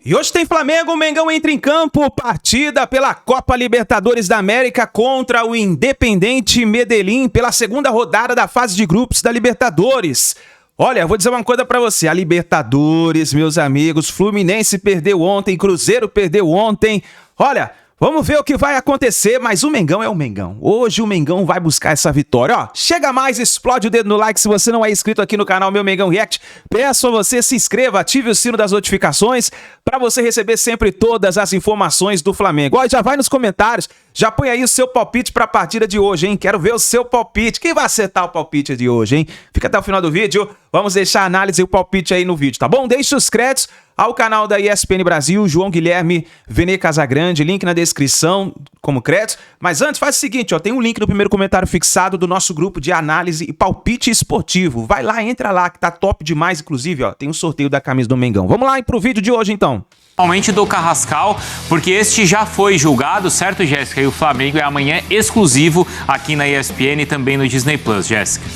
E hoje tem Flamengo, o Mengão entra em campo, partida pela Copa Libertadores da América contra o Independiente Medellín pela segunda rodada da fase de grupos da Libertadores. Olha, vou dizer uma coisa pra você, a Libertadores, meus amigos, Fluminense perdeu ontem, Cruzeiro perdeu ontem, olha... Vamos ver o que vai acontecer, mas o Mengão é o Mengão. Hoje o Mengão vai buscar essa vitória. Ó, chega mais, explode o dedo no like se você não é inscrito aqui no canal Meu Mengão React. Peço a você, se inscreva, ative o sino das notificações para você receber sempre todas as informações do Flamengo. Ó, já vai nos comentários, já põe aí o seu palpite para a partida de hoje, hein? Quero ver o seu palpite. Quem vai acertar o palpite de hoje, hein? Fica até o final do vídeo, vamos deixar a análise e o palpite aí no vídeo, tá bom? Deixe os créditos ao canal da ESPN Brasil, João Guilherme Vene Casagrande, link na descrição como créditos. Mas antes, faz o seguinte, ó, tem um link no primeiro comentário fixado do nosso grupo de análise e palpite esportivo. Vai lá, entra lá, que tá top demais, inclusive, ó, tem um sorteio da camisa do Mengão. Vamos lá pro vídeo de hoje, então. Principalmente do Carrascal, porque este já foi julgado, certo, Jéssica? E o Flamengo é amanhã exclusivo aqui na ESPN e também no Disney Plus, Jéssica.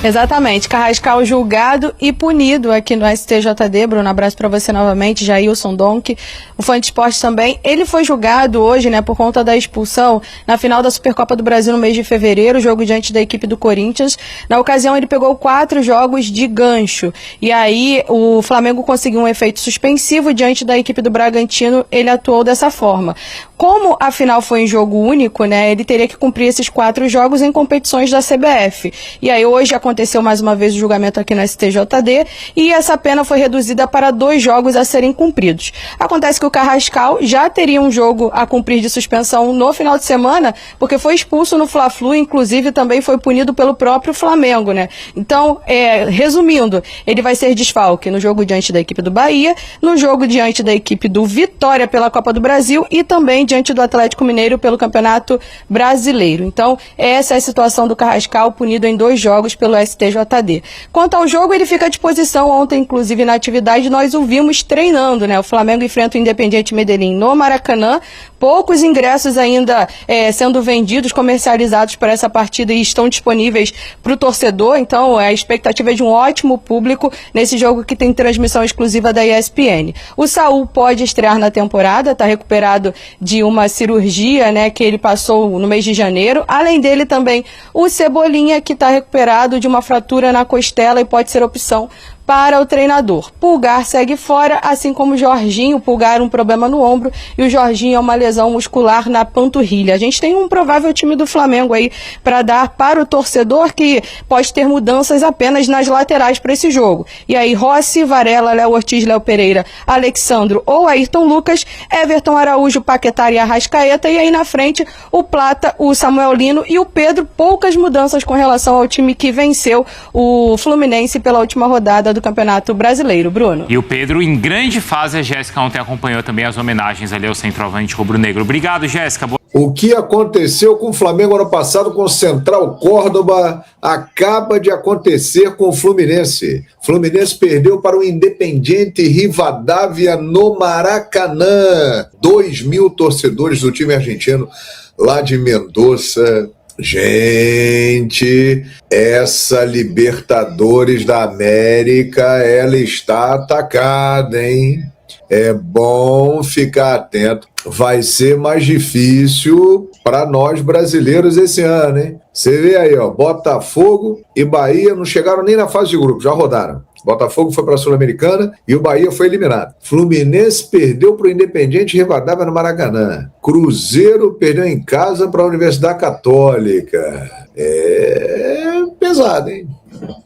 Exatamente, Carrascal julgado e punido aqui no STJD. Bruno, abraço para você novamente, Jailson Donk, o fã de esporte também. Ele foi julgado hoje, né, por conta da expulsão na final da Supercopa do Brasil no mês de fevereiro, jogo diante da equipe do Corinthians. Na ocasião ele pegou 4 jogos de gancho, e aí o Flamengo conseguiu um efeito suspensivo diante da equipe do Bragantino, ele atuou dessa forma. Como a final foi em jogo único, né, ele teria que cumprir esses 4 jogos em competições da CBF. E aí hoje aconteceu mais uma vez o julgamento aqui no STJD e essa pena foi reduzida para 2 jogos a serem cumpridos. Acontece que o Carrascal já teria um jogo a cumprir de suspensão no final de semana, porque foi expulso no Fla-Flu, inclusive também foi punido pelo próprio Flamengo, né? Então, resumindo, ele vai ser desfalque no jogo diante da equipe do Bahia, no jogo diante da equipe do Vitória pela Copa do Brasil e também diante do Atlético Mineiro pelo Campeonato Brasileiro. Então, essa é a situação do Carrascal, punido em 2 jogos pelo STJD. Quanto ao jogo, ele fica à disposição. Ontem, inclusive, na atividade, nós o vimos treinando, né? O Flamengo enfrenta o Independiente Medellín no Maracanã. Poucos ingressos ainda sendo vendidos, comercializados para essa partida e estão disponíveis para o torcedor. Então, a expectativa é de um ótimo público nesse jogo que tem transmissão exclusiva da ESPN. O Saul pode estrear na temporada, está recuperado de uma cirurgia, né, que ele passou no mês de janeiro. Além dele também o Cebolinha, que está recuperado de uma fratura na costela e pode ser opção para o treinador. Pulgar segue fora, assim como o Jorginho. O Pulgar um problema no ombro e o Jorginho é uma lesão muscular na panturrilha. A gente tem um provável time do Flamengo aí para dar para o torcedor, que pode ter mudanças apenas nas laterais para esse jogo. E aí Rossi, Varela, Léo Ortiz, Léo Pereira, Alexandro ou Ayrton Lucas, Everton, Araújo, Paquetá e Arrascaeta, e aí na frente o Plata, o Samuel Lino e o Pedro. Poucas mudanças com relação ao time que venceu o Fluminense pela última rodada do Campeonato Brasileiro, Bruno. E o Pedro em grande fase, a Jéssica ontem acompanhou também as homenagens ali ao centroavante rubro-negro. Obrigado, Jéssica. O que aconteceu com o Flamengo ano passado com o Central Córdoba acaba de acontecer com o Fluminense. O Fluminense perdeu para o Independiente Rivadavia no Maracanã. 2.000 torcedores do time argentino lá de Mendoza. Gente, essa Libertadores da América, ela está atacada, hein? É bom ficar atento. Vai ser mais difícil para nós brasileiros esse ano, hein? Você vê aí, ó, Botafogo e Bahia não chegaram nem na fase de grupo, já rodaram. Botafogo foi para a Sul-Americana e o Bahia foi eliminado. Fluminense perdeu para o Independiente Rivadavia no Maracanã. Cruzeiro perdeu em casa para a Universidade Católica. É pesado, hein?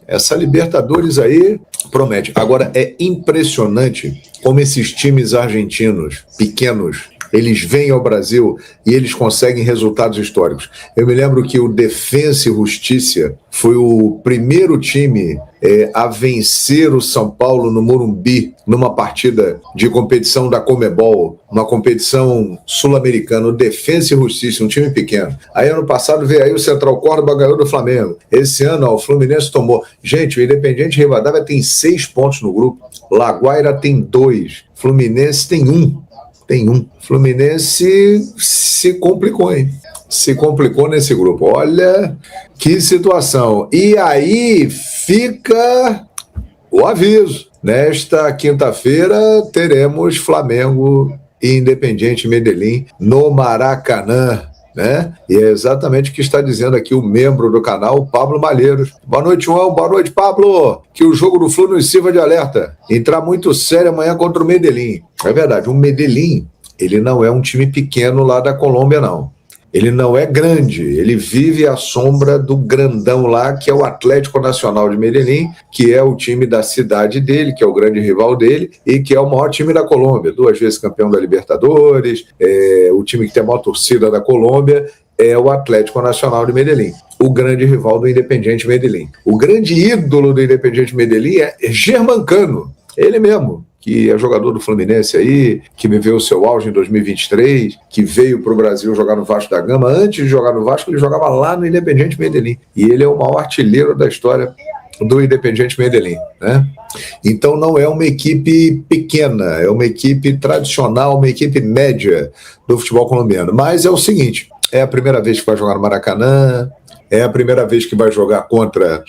Essa Libertadores aí promete. Agora, é impressionante como esses times argentinos pequenos, eles vêm ao Brasil e eles conseguem resultados históricos. Eu me lembro que o Defensa e Justiça foi o primeiro time a vencer o São Paulo no Morumbi, numa partida de competição da Conmebol, uma competição sul-americana. O Defensa e Justiça, um time pequeno. Aí ano passado veio aí o Central Córdoba, ganhou do Flamengo. Esse ano, ó, o Fluminense tomou. Gente, o Independiente Rivadavia tem 6 pontos no grupo. Laguaira tem 2. Fluminense tem 1. Fluminense se complicou, hein? Se complicou nesse grupo. Olha que situação. E aí fica o aviso. nesta quinta-feira teremos Flamengo e Independiente Medellín no Maracanã, né? E é exatamente o que está dizendo aqui o membro do canal, Pablo Malheiros. Boa noite, João. Boa noite, Pablo. Que o jogo do Flu nos sirva de alerta. Entrar muito sério amanhã contra o Medellín. É verdade, o Medellín, ele não é um time pequeno lá da Colômbia, não. Ele não é grande, ele vive à sombra do grandão lá, que é o Atlético Nacional de Medellín, que é o time da cidade dele, que é o grande rival dele, e que é o maior time da Colômbia, 2 vezes campeão da Libertadores, o time que tem a maior torcida da Colômbia é o Atlético Nacional de Medellín, o grande rival do Independiente Medellín. O grande ídolo do Independiente Medellín é Germancano, ele mesmo, que é jogador do Fluminense aí, que viveu o seu auge em 2023, que veio para o Brasil jogar no Vasco da Gama. Antes de jogar no Vasco, ele jogava lá no Independiente Medellín. E ele é o maior artilheiro da história do Independiente Medellín, né? Então não é uma equipe pequena, é uma equipe tradicional, uma equipe média do futebol colombiano. Mas é o seguinte, é a primeira vez que vai jogar no Maracanã, é a primeira vez que vai jogar contra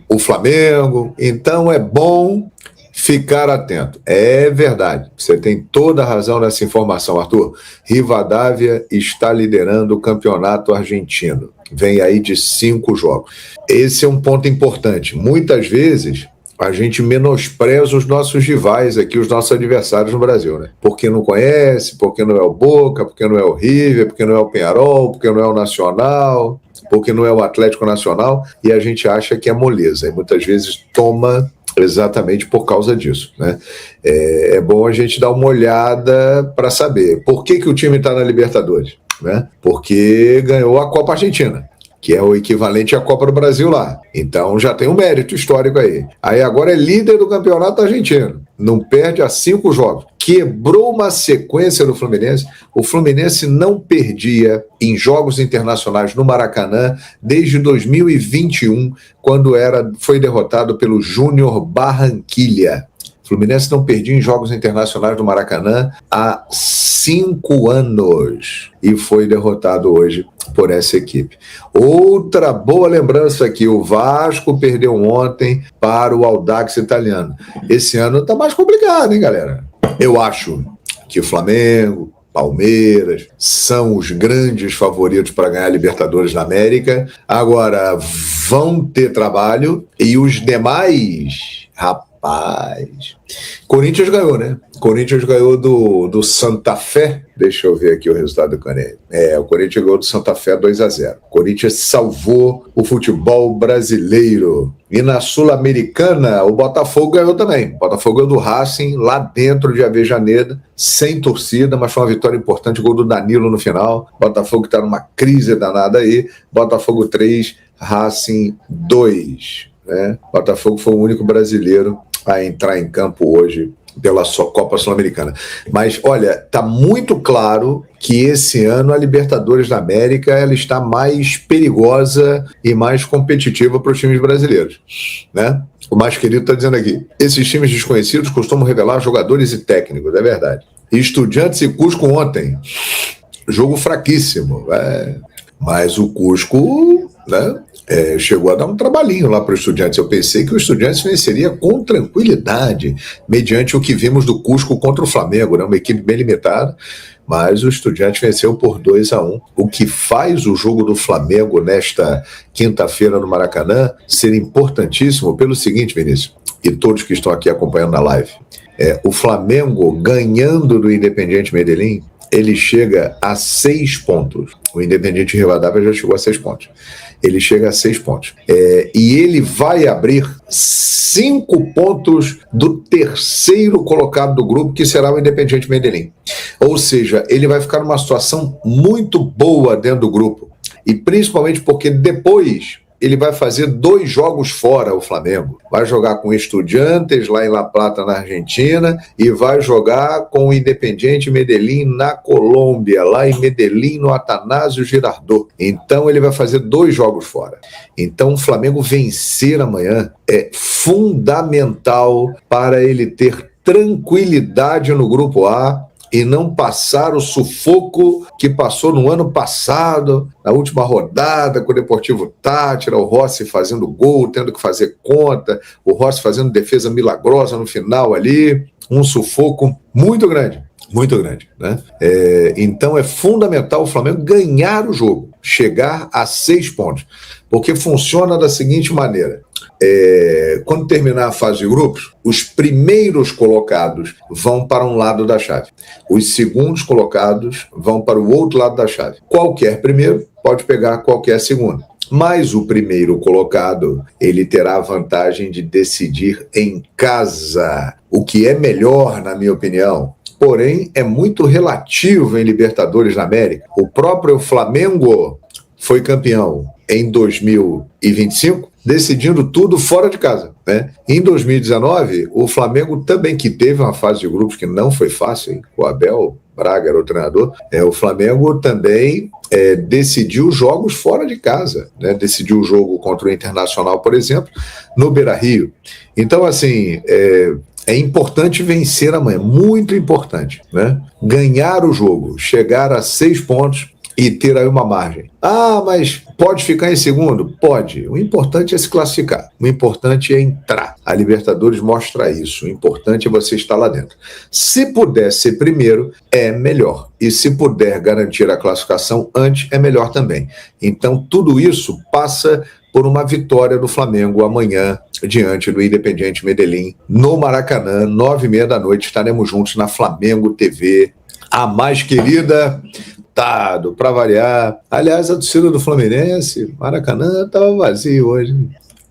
o Flamengo, então é bom ficar atento. É verdade, você tem toda a razão nessa informação, Arthur. Rivadavia está liderando o campeonato argentino, vem aí de 5 jogos. Esse é um ponto importante. Muitas vezes a gente menospreza os nossos rivais aqui, os nossos adversários no Brasil, né? Porque não conhece, porque não é o Boca, porque não é o River, porque não é o Peñarol, porque não é o Nacional, porque não é o Atlético Nacional, e a gente acha que é moleza, e muitas vezes toma exatamente por causa disso, né? É bom a gente dar uma olhada para saber por que o time está na Libertadores, né? Porque ganhou a Copa Argentina, que é o equivalente à Copa do Brasil lá. Então já tem um mérito histórico aí. Aí agora é líder do campeonato argentino. Não perde há 5 jogos. Quebrou uma sequência do Fluminense. O Fluminense não perdia em jogos internacionais no Maracanã desde 2021, quando foi derrotado pelo Júnior Barranquilla. O Fluminense não perdia em jogos internacionais do Maracanã há 5 anos e foi derrotado hoje por essa equipe. Outra boa lembrança aqui, o Vasco perdeu ontem para o Audax Italiano. Esse ano está mais complicado, hein, galera? Eu acho que o Flamengo, Palmeiras são os grandes favoritos para ganhar a Libertadores da América. Agora, vão ter trabalho e os demais, rapaz, Corinthians ganhou, né? Corinthians ganhou do Santa Fé. Deixa eu ver aqui o resultado do Corinthians. O Corinthians ganhou do Santa Fé 2-0. Corinthians salvou o futebol brasileiro. E na Sul-Americana, o Botafogo ganhou também. O Botafogo ganhou do Racing, lá dentro de Avejaneda, sem torcida, mas foi uma vitória importante. Gol do Danilo no final. Botafogo está numa crise danada aí. Botafogo 3, Racing 2. Né? Botafogo foi o único brasileiro a entrar em campo hoje pela Copa Sul-Americana. Mas, olha, está muito claro que esse ano a Libertadores da América ela está mais perigosa e mais competitiva para os times brasileiros, né? O mais querido está dizendo aqui, esses times desconhecidos costumam revelar jogadores e técnicos, é verdade. Estudiantes e Cusco ontem, jogo fraquíssimo, mas o Cusco, né? Chegou a dar um trabalhinho lá para o Estudiantes. Eu pensei que o Estudiantes venceria com tranquilidade, mediante o que vimos do Cusco contra o Flamengo, né? Uma equipe bem limitada, mas o Estudiantes venceu por 2-1, o que faz o jogo do Flamengo nesta quinta-feira no Maracanã ser importantíssimo pelo seguinte, Vinícius, e todos que estão aqui acompanhando na live. O Flamengo ganhando do Independiente Medellín, ele chega a 6 pontos. O Independiente Rivadavia já chegou a 6 pontos. Ele chega a 6 pontos. E ele vai abrir 5 pontos do terceiro colocado do grupo, que será o Independiente Medellín. Ou seja, ele vai ficar numa situação muito boa dentro do grupo. E principalmente porque depois ele vai fazer 2 jogos fora, o Flamengo. Vai jogar com Estudiantes lá em La Plata, na Argentina, e vai jogar com o Independiente Medellín na Colômbia, lá em Medellín, no Atanásio Girardot. Então ele vai fazer 2 jogos fora. Então o Flamengo vencer amanhã é fundamental para ele ter tranquilidade no Grupo A, e não passar o sufoco que passou no ano passado, na última rodada, com o Deportivo Táchira, o Rossi fazendo gol, tendo que fazer conta, o Rossi fazendo defesa milagrosa no final ali, um sufoco muito grande, né? Então é fundamental o Flamengo ganhar o jogo, chegar a 6 pontos, porque funciona da seguinte maneira: quando terminar a fase de grupos, os primeiros colocados vão para um lado da chave, os segundos colocados vão para o outro lado da chave. Qualquer primeiro pode pegar qualquer segundo, mas o primeiro colocado, ele terá a vantagem de decidir em casa, o que é melhor, na minha opinião. Porém, é muito relativo em Libertadores da América. O próprio Flamengo foi campeão em 2025, decidindo tudo fora de casa, né? Em 2019, o Flamengo também, que teve uma fase de grupos que não foi fácil, hein? O Abel Braga era o treinador, o Flamengo também decidiu jogos fora de casa, né? Decidiu o jogo contra o Internacional, por exemplo, no Beira-Rio. Então, assim, é importante vencer amanhã, muito importante, né? Ganhar o jogo, chegar a 6 pontos e ter aí uma margem. Ah, mas pode ficar em segundo? Pode. O importante é se classificar. O importante é entrar. A Libertadores mostra isso. O importante é você estar lá dentro. Se puder ser primeiro, é melhor. E se puder garantir a classificação antes, é melhor também. Então, tudo isso passa por uma vitória do Flamengo amanhã, diante do Independiente Medellín, no Maracanã, 9h30 da noite. Estaremos juntos na Flamengo TV, a mais querida, para variar. Aliás, a torcida do Fluminense, Maracanã estava vazio hoje.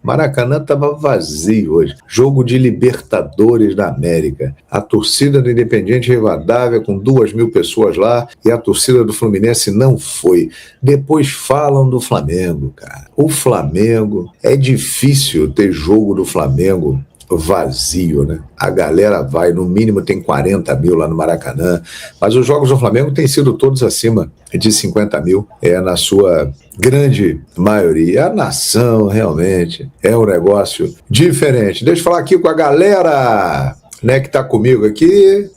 Maracanã estava vazio hoje. Jogo de Libertadores da América. A torcida do Independiente Rivadavia com 2.000 pessoas lá e a torcida do Fluminense não foi. Depois falam do Flamengo, cara. O Flamengo, é difícil ter jogo do Flamengo vazio, né? A galera vai, no mínimo tem 40 mil lá no Maracanã, mas os jogos do Flamengo têm sido todos acima de 50 mil, na sua grande maioria. A nação realmente é um negócio diferente. Deixa eu falar aqui com a galera, né, que tá comigo aqui.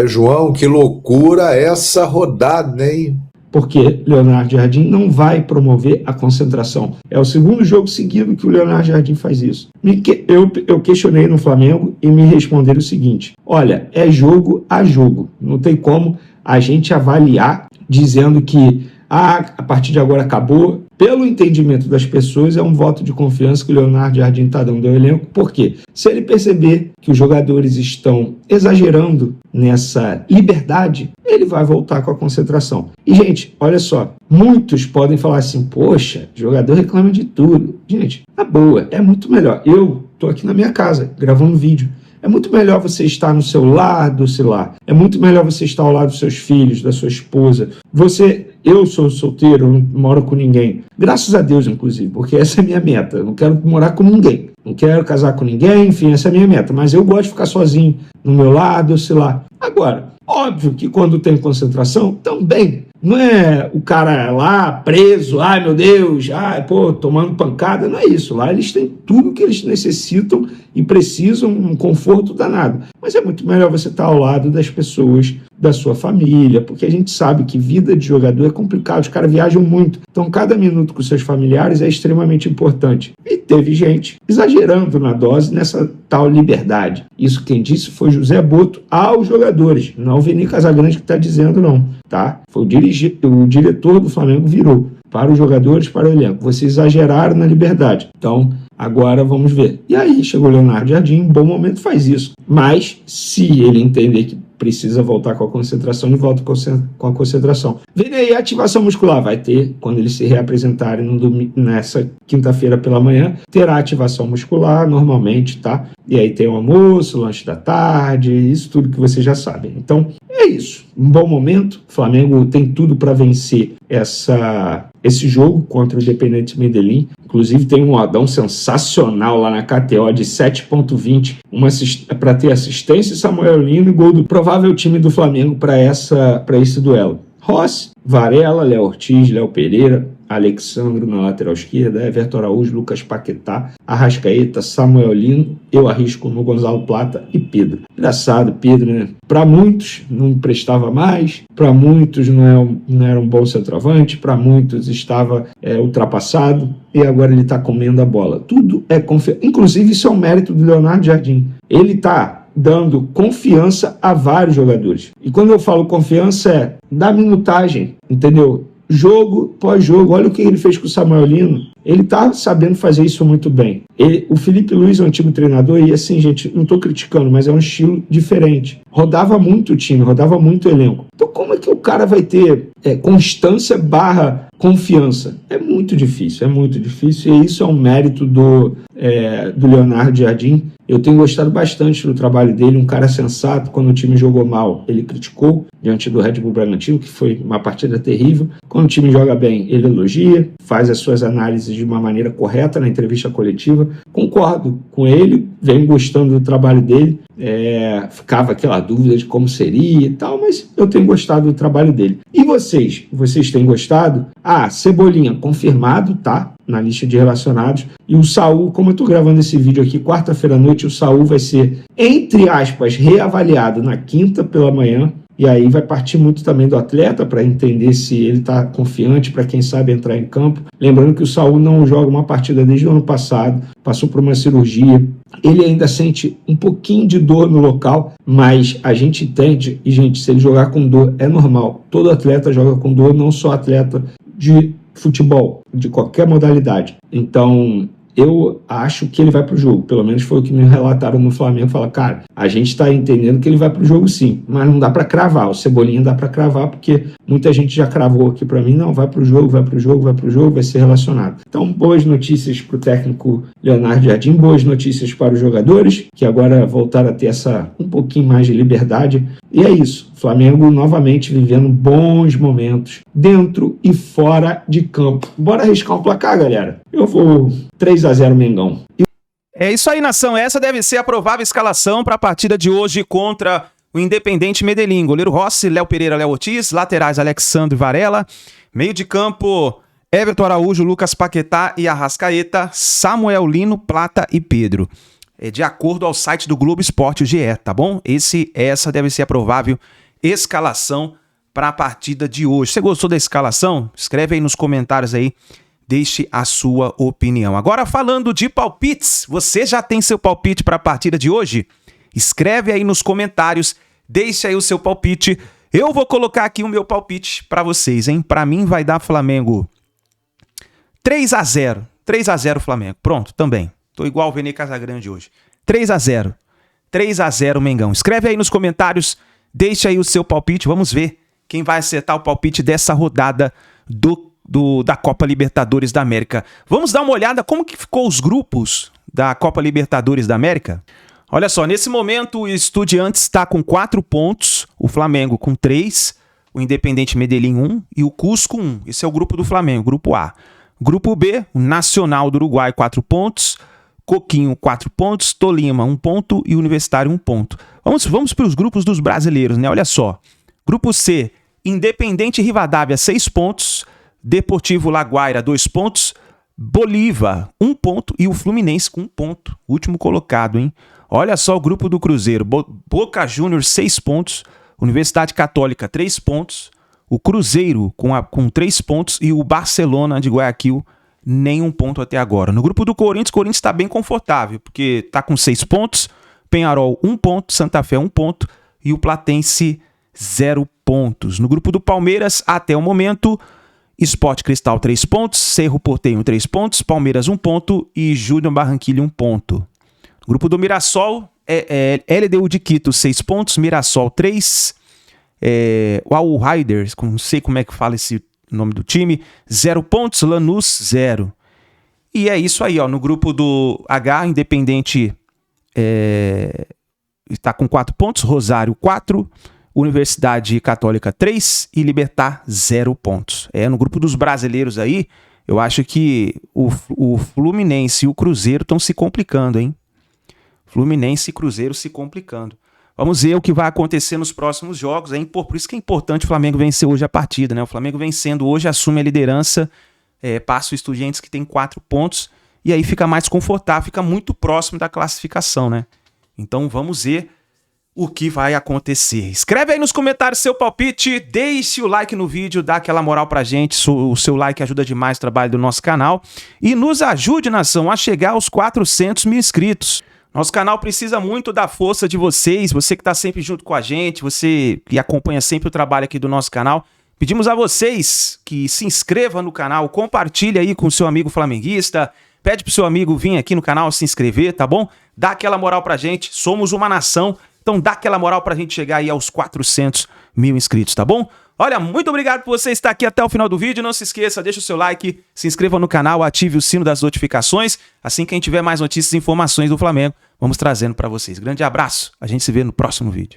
João, que loucura essa rodada, hein? Porque Leonardo Jardim não vai promover a concentração. É o segundo jogo seguido que o Leonardo Jardim faz isso. Eu questionei no Flamengo e me responderam o seguinte: olha, é jogo a jogo. Não tem como a gente avaliar dizendo que a partir de agora acabou. Pelo entendimento das pessoas, é um voto de confiança que o Leonardo Jardim está dando ao elenco. Por quê? Se ele perceber que os jogadores estão exagerando nessa liberdade, ele vai voltar com a concentração. E, gente, olha só, muitos podem falar assim: poxa, jogador reclama de tudo. Gente, na boa, é muito melhor. Eu estou aqui na minha casa, gravando vídeo. É muito melhor você estar no seu lado, sei lá. É muito melhor você estar ao lado dos seus filhos, da sua esposa. Eu sou solteiro, não moro com ninguém. Graças a Deus, inclusive, porque essa é a minha meta. Eu não quero morar com ninguém. Não quero casar com ninguém, enfim, essa é a minha meta. Mas eu gosto de ficar sozinho, no meu lado, sei lá. Agora, óbvio que quando tem concentração, também. Não é o cara lá preso, ai meu Deus, tomando pancada, não é isso. Lá eles têm tudo que eles necessitam e precisam, um conforto danado. Mas é muito melhor você estar ao lado das pessoas, da sua família, porque a gente sabe que vida de jogador é complicado, os caras viajam muito. Então cada minuto com seus familiares é extremamente importante. E teve gente exagerando na dose nessa tal liberdade. Isso quem disse foi José Boto aos jogadores, não o Vini Casagrande que está dizendo não, tá? Foi o diretor do Flamengo virou para os jogadores, para o elenco. Vocês exageraram na liberdade. Então, agora vamos ver. E aí chegou o Leonardo Jardim, em bom momento faz isso. Mas, se ele entender que precisa voltar com a concentração, ele volta com a concentração. Vem aí, ativação muscular vai ter, quando eles se reapresentarem nessa quinta-feira pela manhã, terá ativação muscular normalmente, tá? E aí tem o almoço, lanche da tarde, isso tudo que vocês já sabem. Então, é isso. Um bom momento. O Flamengo tem tudo para vencer esse jogo contra o Independiente Medellín. Inclusive tem um modão sensacional lá na KTO de 7,20 para ter assistência, Samuel Lino e gol do provável time do Flamengo para esse duelo. Rossi, Varela, Léo Ortiz, Léo Pereira, Alexandro na lateral esquerda, Everton Araújo, Lucas Paquetá, Arrascaeta, Samuel Lino, eu arrisco no Gonzalo Plata e Pedro. Engraçado, Pedro, né? Para muitos não prestava mais, para muitos não era um bom centroavante, para muitos estava ultrapassado e agora ele está comendo a bola. Tudo é confiança. Inclusive, isso é um mérito do Leonardo Jardim. Ele está dando confiança a vários jogadores. E quando eu falo confiança, é da minutagem, entendeu? Jogo pós jogo, olha o que ele fez com o Samuel Lino. Ele tá sabendo fazer isso muito bem. O Felipe Luiz é um antigo treinador e assim, gente, não tô criticando, mas é um estilo diferente. Rodava muito o time, rodava muito o elenco. Então como é que o cara vai ter constância / confiança? É muito difícil e isso é um mérito do Leonardo Jardim. Eu tenho gostado bastante do trabalho dele, um cara sensato. Quando o time jogou mal, ele criticou diante do Red Bull Bragantino, que foi uma partida terrível. Quando o time joga bem, ele elogia, faz as suas análises de uma maneira correta na entrevista coletiva. Concordo com ele, venho gostando do trabalho dele. Ficava aquela dúvida de como seria e tal, mas eu tenho gostado do trabalho dele. E vocês? Vocês têm gostado? Cebolinha, confirmado, tá? Na lista de relacionados. E o Saul, como eu estou gravando esse vídeo aqui, quarta-feira à noite, o Saul vai ser, entre aspas, reavaliado na quinta pela manhã. E aí vai partir muito também do atleta para entender se ele está confiante para quem sabe entrar em campo. Lembrando que o Saul não joga uma partida desde o ano passado, passou por uma cirurgia. Ele ainda sente um pouquinho de dor no local, mas a gente entende, e gente, se ele jogar com dor é normal. Todo atleta joga com dor, não só atleta de futebol, de qualquer modalidade. Então, eu acho que ele vai pro jogo, pelo menos foi o que me relataram no Flamengo. Fala, cara, a gente tá entendendo que ele vai pro jogo sim, mas não dá para cravar, o Cebolinha dá para cravar, porque muita gente já cravou aqui para mim, não, vai pro jogo, vai ser relacionado. Então, boas notícias pro técnico Leonardo Jardim, boas notícias para os jogadores, que agora voltaram a ter um pouquinho mais de liberdade, e é isso, Flamengo novamente vivendo bons momentos, dentro e fora de campo. Bora arriscar um placar, galera? Eu vou 3-0 Mengão. É isso aí, nação. Essa deve ser a provável escalação para a partida de hoje contra o Independente Medellín. Goleiro Rossi, Léo Pereira, Léo Ortiz, laterais Alexandre Varela, meio de campo Everton Araújo, Lucas Paquetá e Arrascaeta, Samuel Lino, Plata e Pedro. De acordo ao site do Globo Esporte, o GE, tá bom? Essa deve ser a provável escalação para a partida de hoje. Você gostou da escalação? Escreve aí nos comentários aí. Deixe a sua opinião. Agora falando de palpites, você já tem seu palpite para a partida de hoje? Escreve aí nos comentários, deixe aí o seu palpite. Eu vou colocar aqui o meu palpite para vocês, hein? Para mim vai dar Flamengo 3-0. 3-0 Flamengo. Pronto, também. Tô igual o Vene Casagrande hoje. 3-0. 3-0 Mengão. Escreve aí nos comentários, deixe aí o seu palpite. Vamos ver quem vai acertar o palpite dessa rodada da Copa Libertadores da América. Vamos dar uma olhada como que ficou os grupos da Copa Libertadores da América? Olha só, nesse momento o Estudiantes está com 4 pontos, o Flamengo com 3, o Independente Medellín 1 e o Cusco 1. Esse é o grupo do Flamengo, grupo A. Grupo B, o Nacional do Uruguai 4 pontos, Coquinho 4 pontos, Tolima 1 ponto e Universitário 1 ponto. Vamos para os grupos dos brasileiros, né? Olha só. Grupo C, Independente Rivadavia 6 pontos, Deportivo Laguaira 2 pontos, Bolívar 1 ponto e o Fluminense com 1 ponto. Último colocado, hein? Olha só o grupo do Cruzeiro. Boca Juniors 6 pontos, Universidade Católica 3 pontos, o Cruzeiro com 3 pontos e o Barcelona de Guayaquil nenhum ponto até agora. No grupo do Corinthians, o Corinthians está bem confortável, porque está com 6 pontos, Penharol 1 ponto, Santa Fé 1 ponto e o Platense 0 pontos. No grupo do Palmeiras, até o momento, Sport Cristal 3 pontos, Cerro Porteño 3 pontos, Palmeiras 1 ponto e Júnior Barranquilla 1 ponto. No grupo do Mirassol, LDU de Quito 6 pontos, Mirassol 3, o Al Raiders, não sei como é que fala esse nome do time, 0 pontos, Lanús 0. E é isso aí, ó, no grupo do H, Independente está com 4 pontos, Rosário 4, Universidade Católica 3 e Libertad 0 pontos. No grupo dos brasileiros aí, eu acho que o Fluminense e o Cruzeiro estão se complicando, hein? Fluminense e Cruzeiro se complicando. Vamos ver o que vai acontecer nos próximos jogos. Por isso que é importante o Flamengo vencer hoje a partida, né? O Flamengo vencendo hoje assume a liderança passa o Estudiantes, que tem 4 pontos, e aí fica mais confortável, fica muito próximo da classificação, né? Então vamos ver o que vai acontecer. Escreve aí nos comentários seu palpite, deixe o like no vídeo, dá aquela moral pra gente, o seu like ajuda demais o trabalho do nosso canal, e nos ajude, nação, a chegar aos 400 mil inscritos. Nosso canal precisa muito da força de vocês, você que está sempre junto com a gente, você que acompanha sempre o trabalho aqui do nosso canal. Pedimos a vocês que se inscrevam no canal, compartilhe aí com o seu amigo flamenguista, pede pro seu amigo vir aqui no canal se inscrever, tá bom? Dá aquela moral pra gente, somos uma nação, então dá aquela moral pra gente chegar aí aos 400 mil inscritos, tá bom? Olha, muito obrigado por você estar aqui até o final do vídeo. Não se esqueça, deixa o seu like, se inscreva no canal, ative o sino das notificações. Assim que a gente tiver mais notícias e informações do Flamengo, vamos trazendo para vocês. Grande abraço, a gente se vê no próximo vídeo.